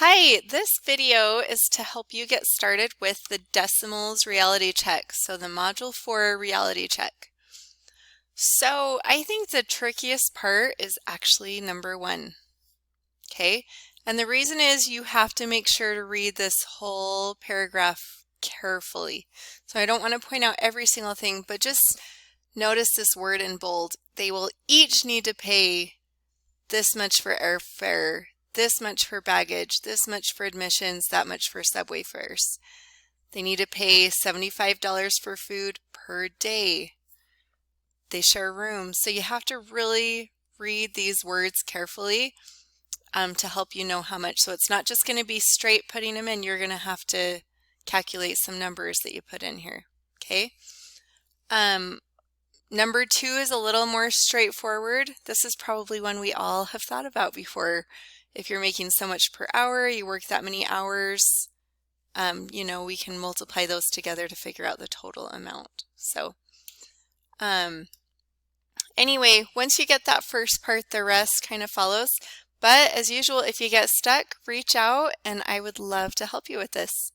Hi, this video is to help you get started with the decimals reality check, so the Module 4 reality check. So I think the trickiest part is actually number 1, okay? And the reason is you have to make sure to read this whole paragraph carefully. So I don't want to point out every single thing, but just notice this word in bold. They will each need to pay this much for airfare, this much for baggage, this much for admissions, that much for subway fares. They need to pay $75 for food per day. They share rooms. So you have to really read these words carefully to help you know how much. So it's not just going to be straight putting them in. You're going to have to calculate some numbers that you put in here. Okay. Number 2 is a little more straightforward. This is probably one we all have thought about before. If you're making so much per hour, you work that many hours, we can multiply those together to figure out the total amount. So anyway, once you get that first part, the rest kind of follows. But as usual, if you get stuck, reach out and I would love to help you with this.